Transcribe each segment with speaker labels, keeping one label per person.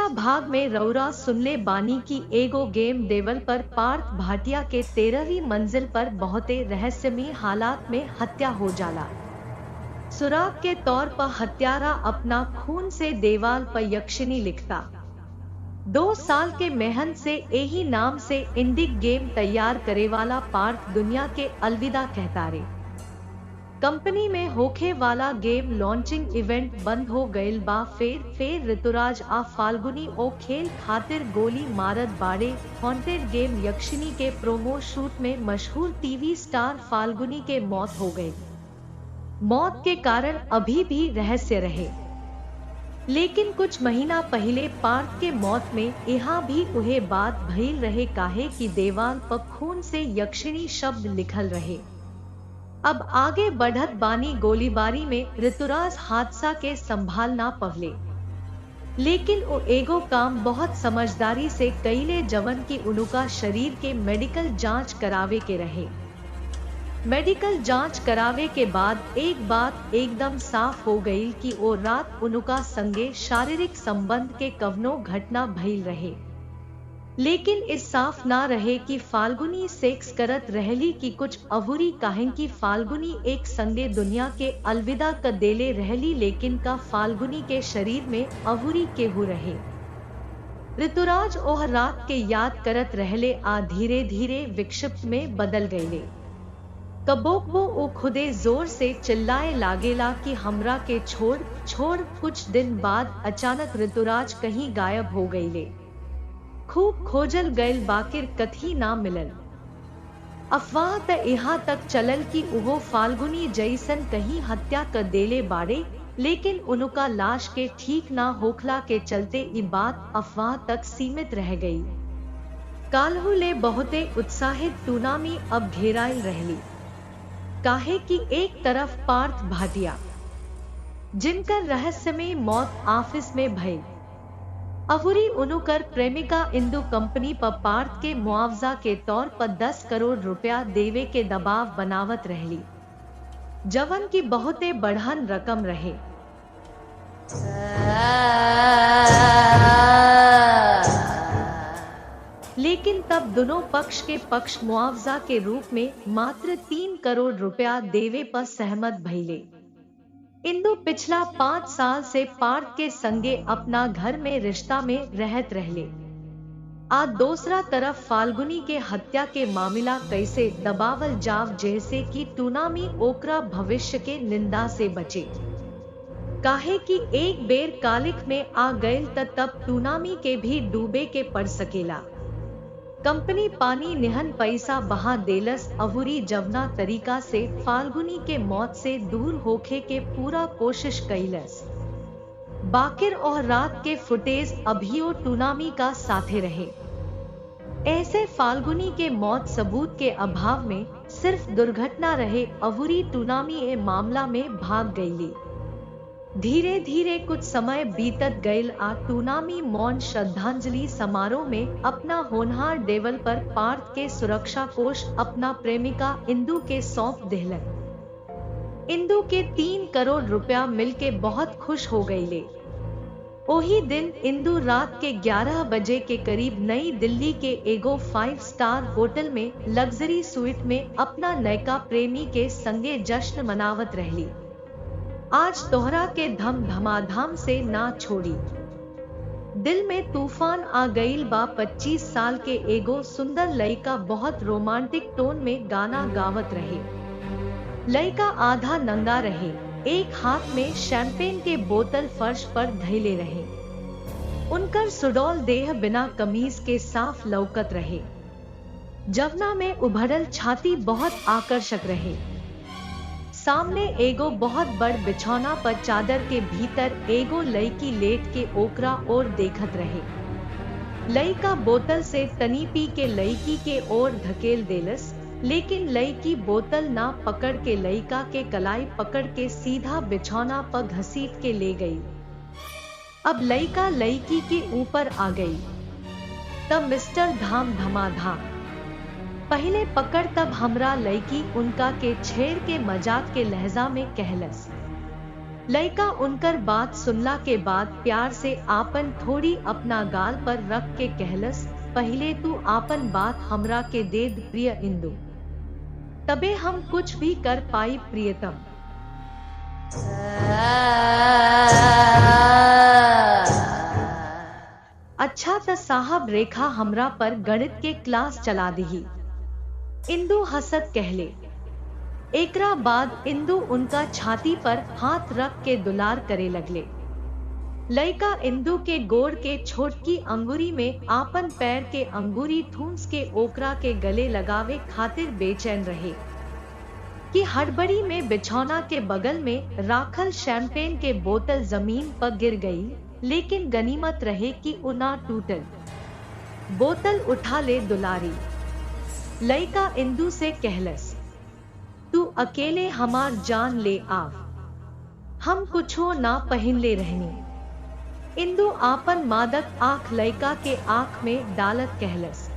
Speaker 1: पिछला भाग में रौरा सुनले बानी की एगो गेम डेवलपर पार्थ भाटिया के 13वीं मंजिल पर बहुते रहस्यमयी हालात में हत्या हो जाला। सुराग के तौर पर हत्यारा अपना खून से देवाल पर यक्षिणी लिखता। 2 साल के मेहनत से यही नाम से इंडिक गेम तैयार करे वाला पार्थ दुनिया के अलविदा कहता रे। कंपनी में होखे वाला गेम लॉन्चिंग इवेंट बंद हो गईल बा। फेर ऋतुराज आ फाल्गुनी ओ खेल खातिर गोली मारत बाड़े। हॉन्टेड गेम यक्षिणी के प्रोमो शूट में मशहूर टीवी स्टार फाल्गुनी के मौत हो गई। मौत के कारण अभी भी रहस्य रहे, लेकिन कुछ महीना पहले पार्थ के मौत में यहाँ भी उहे बात भइल रहे काहे कि देवाल पर खून से यक्षिणी शब्द लिखल रहे। अब आगे बढ़त बानी गोलीबारी में ऋतुराज हादसा के संभाल ना पवले, लेकिन वो एगो काम बहुत समझदारी से कईले जवन की उनका शरीर के मेडिकल जांच करावे के रहे। मेडिकल जांच करावे के बाद एक बात एकदम साफ हो गई कि वो रात उनका संगे शारीरिक संबंध के कवनो घटना भइल रहे, लेकिन इस साफ ना रहे कि फाल्गुनी सेक्स करत रहली की कुछ अधूरी काहे की फाल्गुनी एक संगे दुनिया के अलविदा कर देले रहली, लेकिन का फाल्गुनी के शरीर में अधूरी केहू रहे। ऋतुराज ओह रात के याद करत रहले आ धीरे धीरे विक्षिप्त में बदल गईले। कबोक वो खुदे जोर से चिल्लाए लागेला कि हमरा के छोड़। कुछ दिन बाद अचानक ऋतुराज कहीं गायब हो गईले। खूब खोजल गईल बाकिर कथी ना मिलल। अफवाह त यहाँ तक चलल कि उहो फाल्गुनी जैसन कहीं हत्या कर देले बाड़े, लेकिन उनका लाश के ठीक ना होखला के चलते ई बात अफवाह तक सीमित रह गई। काल्हू ले बहुते उत्साहित टूर्नामी अब घेराइल रहली, काहे कि एक तरफ पार्थ भाटिया जिनकर रहस्यमय मौत ऑफिस में भई, अहुरी उनुकर प्रेमिका इंदु कंपनी पर पार्थ के मुआवजा के तौर पर 10 करोड़ रुपया देवे के दबाव बनावत रहली, जवन की बहुते बढ़न रकम रहे। लेकिन तब दोनों पक्ष के पक्ष मुआवजा के रूप में मात्र 3 करोड़ रुपया देवे पर सहमत भइले। इंदु पिछला 5 साल से पार्थ के संगे अपना घर में रिश्ता में रहत रहले। आ दूसरा तरफ फाल्गुनी के हत्या के मामला कैसे दबावल जाव जैसे कि टूर्नामी ओकरा भविष्य के निंदा से बचे, काहे कि एक बेर कालिक में आ गईल तब टूर्नामी के भी डूबे के पड़ सकेला। कंपनी पानी निहन पैसा बहा देलस, अहुरी जवना तरीका से फाल्गुनी के मौत से दूर होखे के पूरा कोशिश कैलस। बाकिर और रात के फुटेज अभियो टूर्नामी का साथे रहे। ऐसे फाल्गुनी के मौत सबूत के अभाव में सिर्फ दुर्घटना रहे। अहुरी टूर्नामी ए मामला में भाग गईली। धीरे धीरे कुछ समय बीतत गईल आ टूर्नामी मौन श्रद्धांजलि समारोह में अपना होनहार डेवलपर पार्थ के सुरक्षा कोष अपना प्रेमिका इंदु के सौंप देहलन। इंदु के 3 करोड़ रुपया मिलके बहुत खुश हो गईले। ओही दिन इंदु रात के 11 बजे के करीब नई दिल्ली के एगो 5 स्टार होटल में लग्जरी स्वीट में अपना नयका प्रेमी के संगे जश्न मनावत रहली। आज तोहरा के धम धमाधम से ना छोड़ी, दिल में तूफान आ गईल बा। 25 साल के एगो सुंदर लड़का बहुत रोमांटिक टोन में गाना गावत रहे। लड़का आधा नंगा रहे, एक हाथ में शैंपेन के बोतल फर्श पर धइले रहे। उनकर सुडौल देह बिना कमीज के साफ लौकत रहे, जवना में उभरल छाती बहुत आकर्षक रहे। सामने एगो बहुत बड़ बिछौना पर चादर के भीतर एगो लड़की लेट के ओकरा और देखत रहे। लड़का बोतल से तनी पी के लड़की के ओर धकेल देलस, लेकिन लड़की बोतल ना पकड़ के लड़का के कलाई पकड़ के सीधा बिछौना पर घसीट के ले गई। अब लड़का लड़की के ऊपर आ गई। तब मिस्टर धाम धमाधाम पहले पकड़, तब हमरा लड़की उनका के छेड़ के मजाक के लहजा में कहलस, लइका उनकर बात सुनला के बाद प्यार से आपन थोड़ी अपना गाल पर रख के कहलस, पहले तू आपन बात हमरा के दे द प्रिय इंदु, तबे हम कुछ भी कर पाई प्रियतम। अच्छा त साहब रेखा हमरा पर गणित के क्लास चला दही, इंदु हसत कहले। एकरा बाद इंदु उनका छाती पर हाथ रख के दुलार करे लगले। लइका इंदु के गोड़ के छोटकी अंगूरी में आपन पैर के अंगूरी ठूंस के ओकरा के गले लगावे खातिर बेचैन रहे कि हड़बड़ी में बिछौना के बगल में राखल शैंपेन के बोतल जमीन पर गिर गई, लेकिन गनीमत रहे कि उ ना टूटल। बोतल उठा ले दुलारी। लइका इंदु से कहलस, तू अकेले हमार जान ले आव, हम कुछो ना पहन ले रहनी। इंदु आपन मादक आंख लइका के आंख में डालत कहलस।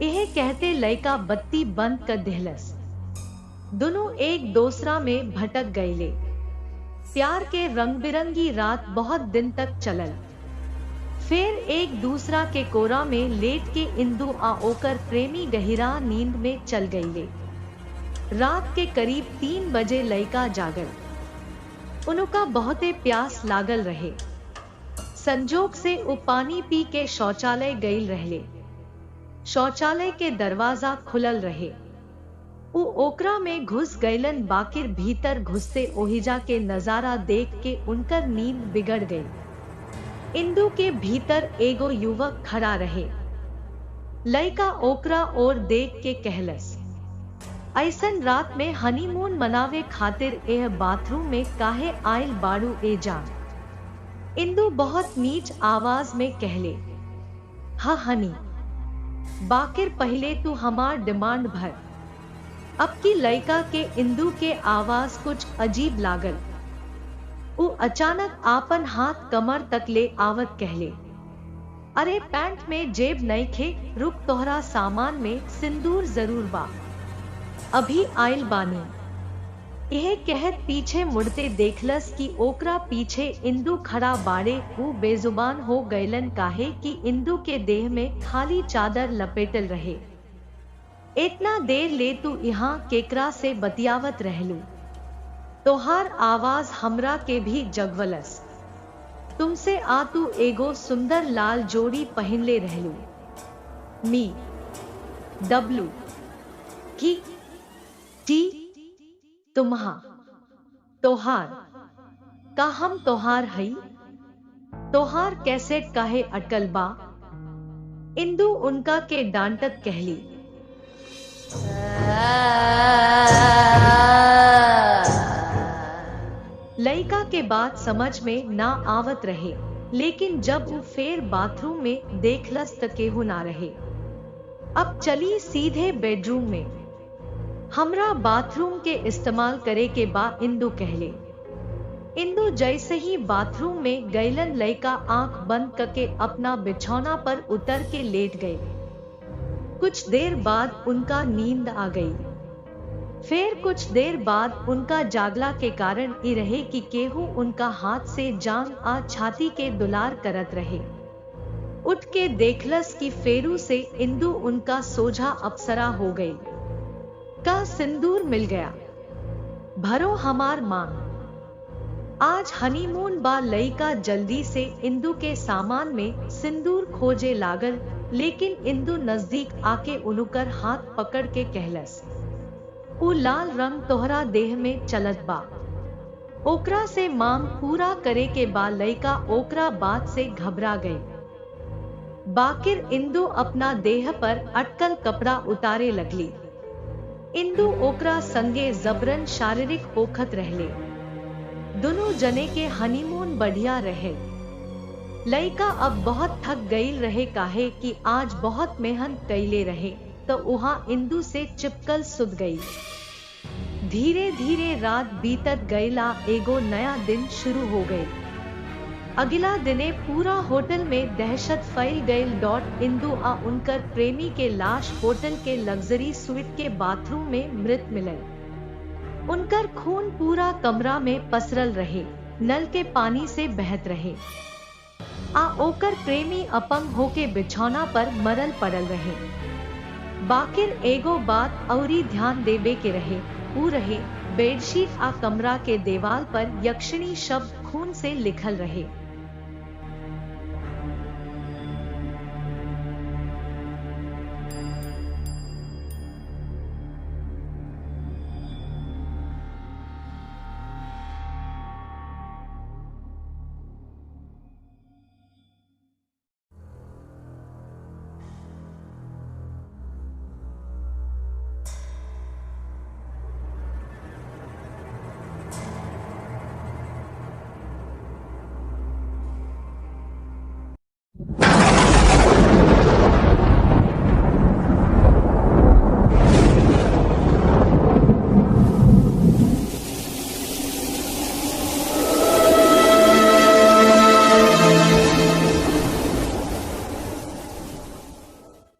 Speaker 1: यह कहते लइका बत्ती बंद कर देहलस। दोनों एक दूसरा में भटक गईले। प्यार के रंग बिरंगी रात बहुत दिन तक चलल। फिर एक दूसरा के कोरा में लेट के इंदु आ ओकर प्रेमी गहिरा नींद में चल गईले। रात के करीब 3 बजे लइका जागल। उनका बहुते प्यास लागल रहे। संजोग से उ पानी पी के शौचालय गईल रहले। शौचालय के दरवाजा खुलल रहे। उ ओकरा में घुस गईलन, बाकिर भीतर घुसते ओहिजा के नजारा देख के उनकर नींद बिगड़ गई। इंदु के भीतर एगो युवक खड़ा रहे। लइका ओकरा और देख के कहलस, ऐसन रात में हनीमून मनावे खातिर एह बाथरूम में काहे आइल बाड़ू ए जान? इंदु बहुत नीच आवाज में कहले, हाँ हनी, बाकिर पहले तू हमार डिमांड भर। अब की लइका के इंदु के आवाज कुछ अजीब लागल। उ अचानक आपन हाथ कमर तक ले आवत कहले, अरे पैंट में जेब नहीं खे, रुक, तोहरा सामान में सिंदूर जरूर बा, अभी आइल बानी। यह कहत पीछे मुड़ते देखलस कि ओकरा पीछे इंदु खड़ा बाड़े। वो बेजुबान हो गईलन काहे कि इंदु के देह में खाली चादर लपेटल रहे। इतना देर ले तू यहाँ केकरा से बतियावत रहलू? तोहार आवाज हमरा के भी जगवलस। तुमसे आ तू एगो सुंदर लाल जोड़ी पहनले रहलू। मी डब्लू की टी तुम्हा तोहार का हम तोहार हई? तोहार कैसेट काहे अटकल बा? इंदु उनका के डांटत कहली। लइका के बात समझ में ना आवत रहे, लेकिन जब वो फेर बाथरूम में देखलस त केहू ना रहे। अब चली सीधे बेडरूम में। हमरा बाथरूम के इस्तेमाल करे के बा, इंदु कहले। इंदु जैसे ही बाथरूम में गईलन, लइका आंख बंद करके अपना बिछौना पर उतर के लेट गए। कुछ देर बाद उनका नींद आ गई। फिर कुछ देर बाद उनका जागला के कारण ई रहे कि केहू उनका हाथ से जांग आ छाती के दुलार करत रहे। उठ के देखलस कि फेरू से इंदु उनका सोझा अप्सरा हो गई। का सिंदूर मिल गया? भरो हमार मांग। आज हनीमून बा। लइका जल्दी से इंदु के सामान में सिंदूर खोजे लागल, लेकिन इंदु नजदीक आके उनुकर हाथ पकड़ के कहलस, उ लाल रंग तोहरा देह में चलत बा, ओकरा से मांग पूरा करे के बा। लइका ओकरा बात से घबरा गई। बाकिर इंदु अपना देह पर अटकल कपड़ा उतारे लगली। इंदु ओकरा संगे जबरन शारीरिक होखत रहले। दोनों जने के हनीमून बढ़िया रहे। लइका अब बहुत थक गईल रहे काहे कि आज बहुत मेहनत कईले रहे, तो वहां इंदु से चिपकल सुत गई। धीरे धीरे रात बीतत गईला, एगो नया दिन शुरू हो गई। अगला दिने पूरा होटल में दहशत फैल गई। इंदु आ उनकर प्रेमी के लाश होटल के लग्जरी स्वीट के बाथरूम में मृत मिलल। उनकर खून पूरा कमरा में पसरल रहे, नल के पानी से बहत रहे। आ ओकर प्रेमी अपंग होके बिछौना पर मरल पड़ल रहे। बाकिर एगो बात औरी ध्यान देवे के रहे, ऊ रहे बेडशीट आ कमरा के देवाल पर यक्षिणी शब्द खून से लिखल रहे।